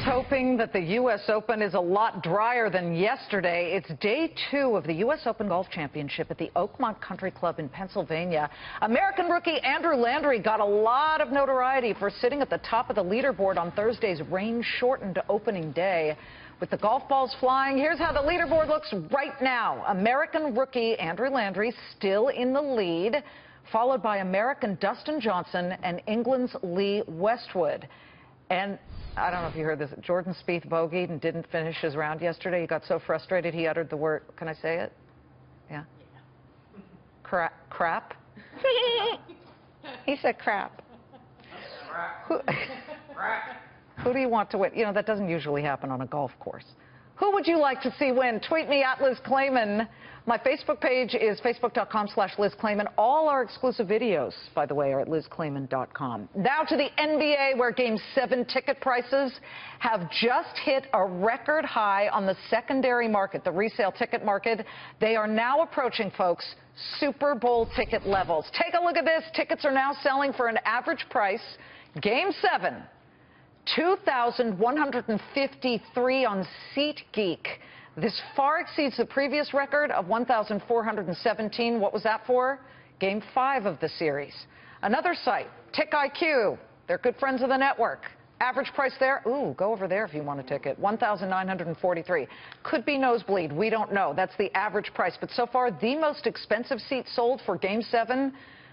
hoping that the U.S. Open is a lot drier than yesterday. It's day 2 of the U.S. Open Golf Championship at the Oakmont Country Club in Pennsylvania. American rookie Andrew Landry got a lot of notoriety for sitting at the top of the leaderboard on Thursday's rain-shortened opening day. With the golf balls flying, here's how the leaderboard looks right now. American rookie Andrew Landry still in the lead, followed by American Dustin Johnson and England's Lee Westwood. And I don't know if you heard this, Jordan Spieth bogeyed and didn't finish his round yesterday. He got so frustrated he uttered the word, can I say it? Yeah? Crap? He said crap. Who do you want to win? You know, that doesn't usually happen on a golf course. Who would you like to see win? Tweet me at Liz Clayman. My Facebook page is facebook.com/Liz Clayman. All our exclusive videos, by the way, are at lizclayman.com. Now to the NBA, where Game 7 ticket prices have just hit a record high on the secondary market, the resale ticket market. They are now approaching, folks, Super Bowl ticket levels. Take a look at this. Tickets are now selling for an average price. Game 7. $2,153 on SeatGeek. This far exceeds the previous record of $1,417. What was that for? Game 5 of the series. Another site, TickIQ. They're good friends of the network. Average price there, ooh, go over there if you want a ticket, $1,943. Could be nosebleed, we don't know. That's the average price. But so far, the most expensive seat sold for Game 7,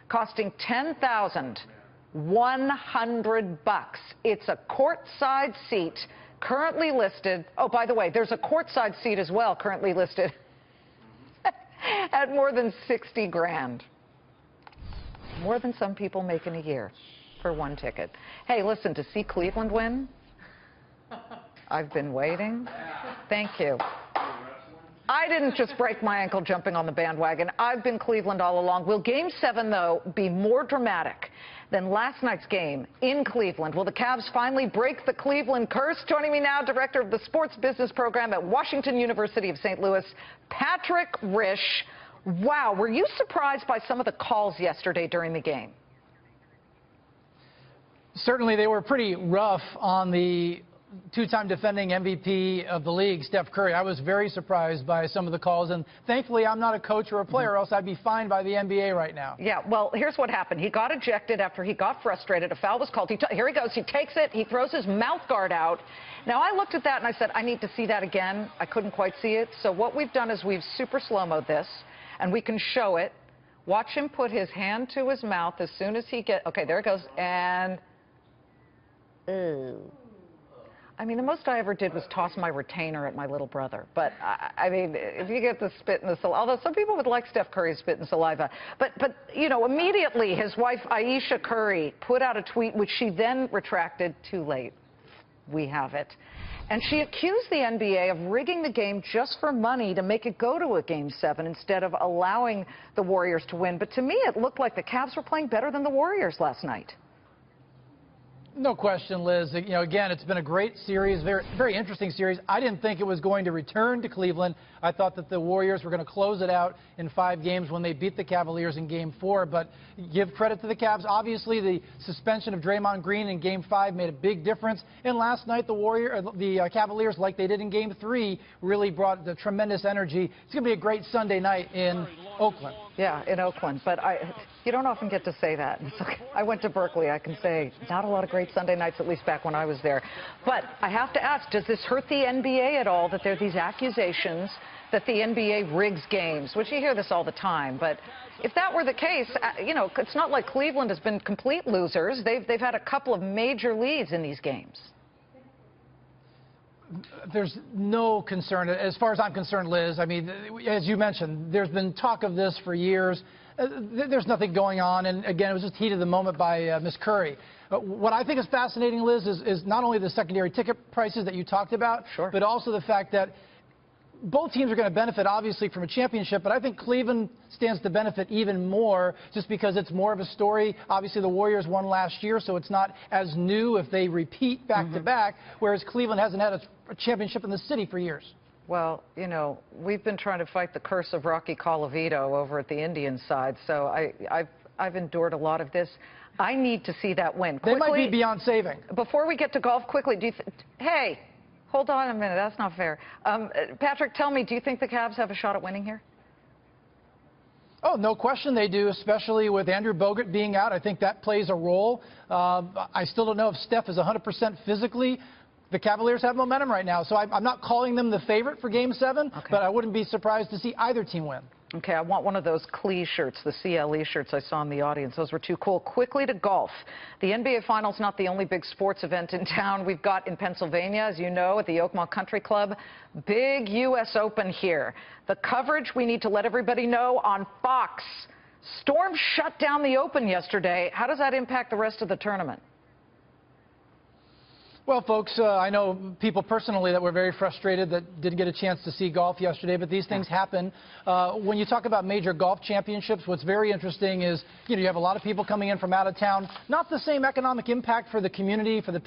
costing $10,100. It's a courtside seat, currently listed. Oh, by the way, there's a courtside seat as well, currently listed at more than 60 grand. More than some people make in a year for one ticket. Hey, listen, to see Cleveland win, I've been waiting. Thank you. I didn't just break my ankle jumping on the bandwagon. I've been Cleveland all along. Will Game 7, though, be more dramatic than last night's game in Cleveland? Will the Cavs finally break the Cleveland curse? Joining me now, director of the sports business program at Washington University of St. Louis, Patrick Rishe. Wow, were you surprised by some of the calls yesterday during the game? Certainly, they were pretty rough on the two-time defending MVP of the league, Steph Curry. I was very surprised by some of the calls, and thankfully I'm not a coach or a player, else I'd be fined by the NBA right now. Yeah, well, here's what happened. He got ejected after he got frustrated. A foul was called. Here he goes. He takes it. He throws his mouth guard out. Now, I looked at that and I said, I need to see that again. I couldn't quite see it. So what we've done is we've super slow-moed this, and we can show it. Watch him put his hand to his mouth as soon as he gets... Okay, there it goes. And... Ooh. I mean, the most I ever did was toss my retainer at my little brother. But, I mean, if you get the spit and the saliva, although some people would like Steph Curry's spit and saliva. But you know, immediately his wife, Ayesha Curry, put out a tweet, which she then retracted. Too late. We have it. And she accused the NBA of rigging the game just for money to make it go to a Game 7 instead of allowing the Warriors to win. But to me, it looked like the Cavs were playing better than the Warriors last night. No question, Liz. You know, again, it's been a great series, very interesting series. I didn't think it was going to return to Cleveland. I thought that the Warriors were going to close it out in 5 games when they beat the Cavaliers in Game 4. But give credit to the Cavs. Obviously, the suspension of Draymond Green in Game 5 made a big difference. And last night, the Cavaliers, like they did in Game 3, really brought the tremendous energy. It's going to be a great Sunday night in Oakland. Yeah, in Oakland. But you don't often get to say that. It's okay. I went to Berkeley. I can say not a lot of great Sunday nights, at least back when I was there. But I have to ask, does this hurt the NBA at all that there are these accusations that the NBA rigs games, which you hear this all the time? But if that were the case, you know, it's not like Cleveland has been complete losers. They've had a couple of major leads in these games. There's no concern. As far as I'm concerned, Liz, I mean, as you mentioned, there's been talk of this for years. There's nothing going on. And again, it was just heat of the moment by Miss Curry. What I think is fascinating, Liz, is not only the secondary ticket prices that you talked about, sure, but also the fact that both teams are going to benefit, obviously, from a championship, but I think Cleveland stands to benefit even more just because it's more of a story. Obviously, the Warriors won last year, so it's not as new if they repeat back-to-back, whereas Cleveland hasn't had a championship in the city for years. Well, you know, we've been trying to fight the curse of Rocky Colavito over at the Indian side, so I've endured a lot of this. I need to see that win. They Quickly, might be beyond saving. Before we get to golf, quickly, hey, hold on a minute. That's not fair. Patrick, tell me, do you think the Cavs have a shot at winning here? Oh, no question they do, especially with Andrew Bogut being out. I think that plays a role. I still don't know if Steph is 100% physically. The Cavaliers have momentum right now, so I'm not calling them the favorite for Game 7, but I wouldn't be surprised to see either team win. Okay, I want one of those CLE shirts, the CLE shirts I saw in the audience. Those were too cool. Quickly to golf. The NBA Finals not the only big sports event in town. We've got in Pennsylvania, as you know, at the Oakmont Country Club, big U.S. Open here. The coverage we need to let everybody know on Fox. Storm shut down the Open yesterday. How does that impact the rest of the tournament? Well, folks, I know people personally that were very frustrated that didn't get a chance to see golf yesterday, but these things happen. When you talk about major golf championships, what's very interesting is, you have a lot of people coming in from out of town. Not the same economic impact for the community, for the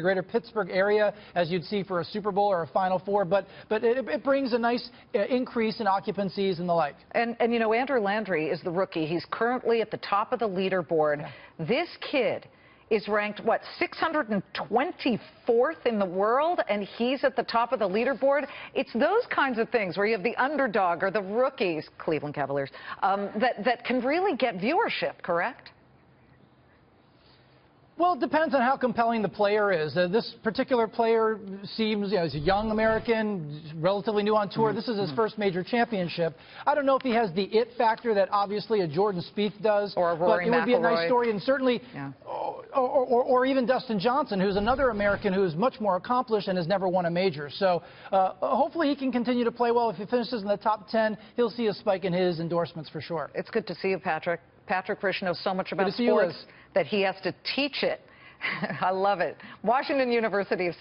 greater Pittsburgh area, as you'd see for a Super Bowl or a Final Four, but it brings a nice increase in occupancies and the like. And Andrew Landry is the rookie. He's currently at the top of the leaderboard. Yeah. This kid is ranked, 624th in the world, and he's at the top of the leaderboard. It's those kinds of things where you have the underdog or the rookies, Cleveland Cavaliers, that can really get viewership, correct? Well, it depends on how compelling the player is. This particular player seems, he's a young American, relatively new on tour. This is his first major championship. I don't know if he has the it factor that obviously a Jordan Spieth does, or a Rory McIlroy. But it would be a nice story, and certainly, or even Dustin Johnson, who's another American who is much more accomplished and has never won a major. So hopefully he can continue to play well. If he finishes in the top 10, he'll see a spike in his endorsements for sure. It's good to see you, Patrick. Patrick Rishe knows so much about sports that he has to teach it. I love it. Washington University of